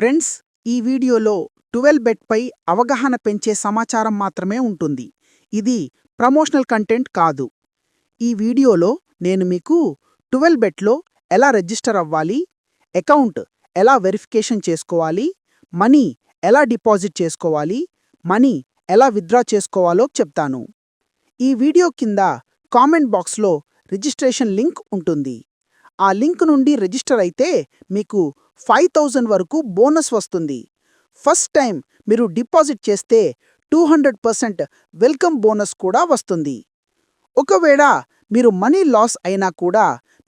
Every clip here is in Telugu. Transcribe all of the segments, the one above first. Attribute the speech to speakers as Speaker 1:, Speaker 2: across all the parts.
Speaker 1: ఫ్రెండ్స్, ఈ వీడియోలో 12 బెట్ పై అవగాహన పెంచే సమాచారం మాత్రమే ఉంటుంది. ఇది ప్రమోషనల్ కంటెంట్ కాదు. ఈ వీడియోలో నేను మీకు 12 బెట్లో ఎలా రిజిస్టర్ అవ్వాలి, అకౌంట్ ఎలా వెరిఫికేషన్ చేసుకోవాలి, మనీ ఎలా డిపాజిట్ చేసుకోవాలి, మనీ ఎలా విత్డ్రా చేసుకోవాలో చెప్తాను. ఈ వీడియో కింద కామెంట్ బాక్స్లో రిజిస్ట్రేషన్ లింక్ ఉంటుంది. ఆ లింక్ నుండి రిజిస్టర్ అయితే మీకు 5000 వరకు బోనస్ వస్తుంది. ఫస్ట్ టైం మీరు డిపాజిట్ చేస్తే 200% వెల్కమ్ బోనస్ కూడా వస్తుంది. ఒకవేళ మీరు మనీ లాస్ అయినా కూడా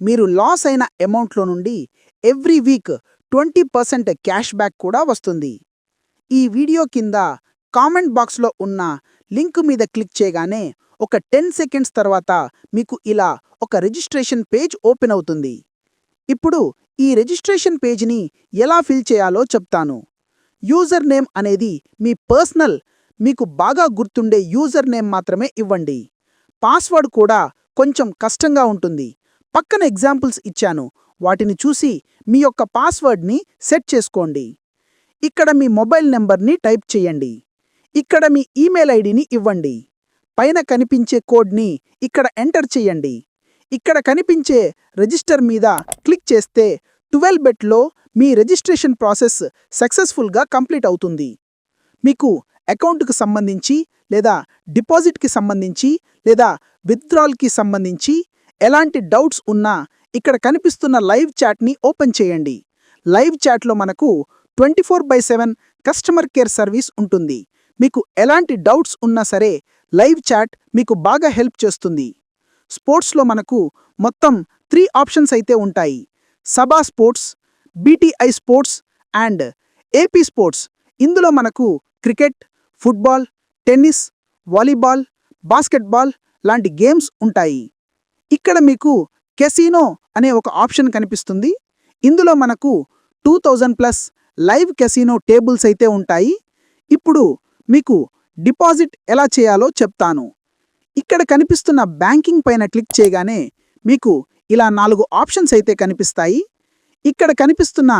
Speaker 1: మీరు లాస్ అయిన అమౌంట్లో నుండి ఎవ్రీ వీక్ 20% క్యాష్ బ్యాక్ కూడా వస్తుంది. ఈ వీడియో కింద కామెంట్ బాక్స్లో ఉన్న లింక్ మీద క్లిక్ చేయగానే ఒక 10 సెకండ్స్ తర్వాత మీకు ఇలా ఒక రిజిస్ట్రేషన్ పేజ్ ఓపెన్ అవుతుంది. ఇప్పుడు ఈ రిజిస్ట్రేషన్ పేజ్ని ఎలా ఫిల్ చేయాలో చెప్తాను. యూజర్ నేమ్ అనేది మీ పర్సనల్, మీకు బాగా గుర్తుండే యూజర్ నేమ్ మాత్రమే ఇవ్వండి. పాస్వర్డ్ కూడా కొంచెం కష్టంగా ఉంటుంది. పక్కన ఎగ్జాంపుల్స్ ఇచ్చాను, వాటిని చూసి మీ యొక్క పాస్వర్డ్ని సెట్ చేసుకోండి. ఇక్కడ మీ మొబైల్ నెంబర్ని టైప్ చేయండి. ఇక్కడ మీ ఈమెయిల్ ఐడిని ఇవ్వండి. పైన కనిపించే కోడ్ని ఇక్కడ ఎంటర్ చేయండి. ఇక్కడ కనిపించే రిజిస్టర్ మీద క్లిక్ చేస్తే 12 బెట్లో మీ రిజిస్ట్రేషన్ ప్రాసెస్ సక్సెస్ఫుల్గా కంప్లీట్ అవుతుంది. మీకు అకౌంట్కి సంబంధించి లేదా డిపాజిట్కి సంబంధించి లేదా విత్డ్రాల్కి సంబంధించి ఎలాంటి డౌట్స్ ఉన్నా ఇక్కడ కనిపిస్తున్న లైవ్ చాట్ని ఓపెన్ చేయండి. లైవ్ చాట్లో మనకు 24/7 కస్టమర్ కేర్ సర్వీస్ ఉంటుంది. మీకు ఎలాంటి డౌట్స్ ఉన్నా సరే లైవ్ చాట్ మీకు బాగా హెల్ప్ చేస్తుంది. స్పోర్ట్స్లో మనకు మొత్తం 3 ఆప్షన్స్ అయితే ఉంటాయి: సబా sports, BTI sports and AP sports. ఇందులో మనకు cricket, football, tennis, volleyball, basketball లాంటి గేమ్స్ ఉంటాయి. ఇక్కడ మీకు కెసినో అనే ఒక ఆప్షన్ కనిపిస్తుంది. ఇందులో మనకు 2000+ లైవ్ కెసినో టేబుల్స్ అయితే ఉంటాయి. ఇప్పుడు మీకు డిపాజిట్ ఎలా చేయాలో చెప్తాను. ఇక్కడ కనిపిస్తున్న బ్యాంకింగ్ పైన క్లిక్ చేయగానే మీకు ఇలా 4 ఆప్షన్స్ అయితే కనిపిస్తాయి. ఇక్కడ కనిపిస్తున్న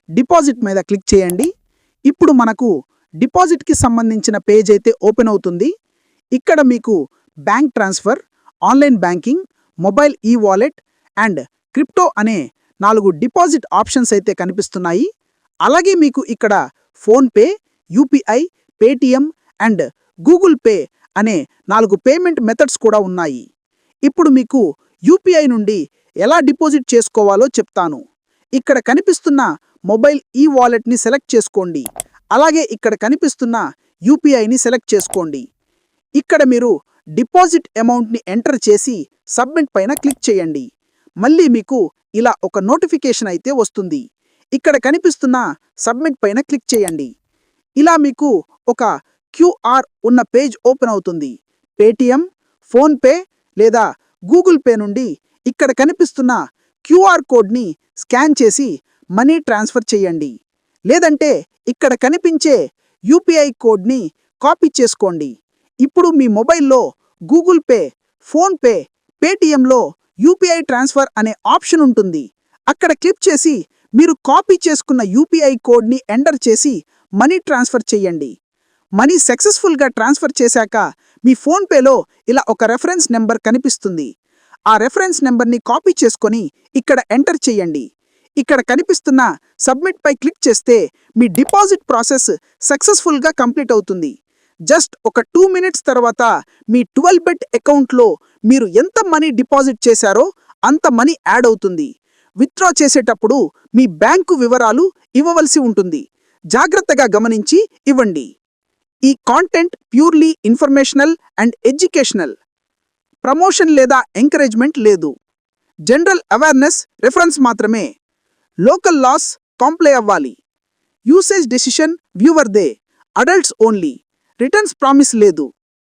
Speaker 1: డిపాజిట్ మీద క్లిక్ చేయండి. ఇప్పుడు మనకు డిపాజిట్కి సంబంధించిన పేజ్ అయితే ఓపెన్ అవుతుంది. ఇక్కడ మీకు bank transfer, online banking, mobile wallet and crypto అనే 4 డిపాజిట్ ఆప్షన్స్ అయితే కనిపిస్తున్నాయి. అలాగే మీకు ఇక్కడ PhonePe, UPI, Paytm and Google pay అనే 4 పేమెంట్ మెథడ్స్ కూడా ఉన్నాయి. ఇప్పుడు మీకు యూపీఐ నుండి ఎలా డిపాజిట్ చేసుకోవాలో చెప్తాను. ఇక్కడ కనిపిస్తున్న మొబైల్ వాలెట్ని సెలెక్ట్ చేసుకోండి. అలాగే ఇక్కడ కనిపిస్తున్న యూపీఐని సెలెక్ట్ చేసుకోండి. ఇక్కడ మీరు డిపాజిట్ అమౌంట్ని ఎంటర్ చేసి సబ్మిట్ పైన క్లిక్ చేయండి. మళ్ళీ మీకు ఇలా ఒక నోటిఫికేషన్ అయితే వస్తుంది. ఇక్కడ కనిపిస్తున్న సబ్మిట్ పైన క్లిక్ చేయండి. ఇలా మీకు ఒక క్యూఆర్ ఉన్న పేజ్ ఓపెన్ అవుతుంది. పేటిఎం, ఫోన్పే లేదా గూగుల్ పే నుండి ఇక్కడ కనిపిస్తున్న క్యూఆర్ కోడ్ని స్కాన్ చేసి మనీ ట్రాన్స్ఫర్ చేయండి. లేదంటే ఇక్కడ కనిపించే యూపీఐ కోడ్ని కాపీ చేసుకోండి. ఇప్పుడు మీ మొబైల్లో గూగుల్ పే, ఫోన్పే, పేటిఎంలో యూపీఐ ట్రాన్స్ఫర్ అనే ఆప్షన్ ఉంటుంది. అక్కడ క్లిక్ చేసి మీరు కాపీ చేసుకున్న యూపీఐ కోడ్ని ఎంటర్ చేసి మనీ ట్రాన్స్ఫర్ చేయండి. మనీ సక్సెస్ఫుల్గా ట్రాన్స్ఫర్ చేశాక మీ ఫోన్పేలో ఇలా ఒక రెఫరెన్స్ నెంబర్ కనిపిస్తుంది. ఆ రెఫరెన్స్ నెంబర్ని కాపీ చేసుకొని ఇక్కడ ఎంటర్ చేయండి. ఇక్కడ కనిపిస్తున్న సబ్మిట్ పై క్లిక్ చేస్తే మీ డిపాజిట్ ప్రాసెస్ సక్సెస్ఫుల్గా కంప్లీట్ అవుతుంది. జస్ట్ ఒక 2 మినిట్స్ తర్వాత మీ 12 బెట్ అకౌంట్లో మీరు ఎంత మనీ డిపాజిట్ చేశారో అంత మనీ యాడ్ అవుతుంది. విత్డ్రా చేసేటప్పుడు మీ బ్యాంకు వివరాలు ఇవ్వవలసి ఉంటుంది. జాగ్రత్తగా గమనించి ఇవ్వండి. ఈ content purely informational and educational. Promotion లేదా ఎంకరేజ్మెంట్ లేదు. జనరల్ అవేర్నెస్ రిఫరెన్స్ మాత్రమే. లోకల్ లాస్ కాంప్లై అవ్వాలి. యూసేజ్ డెసిషన్ వ్యూవర్దే. Adults only. రిటర్న్స్ ప్రామిస్ లేదు.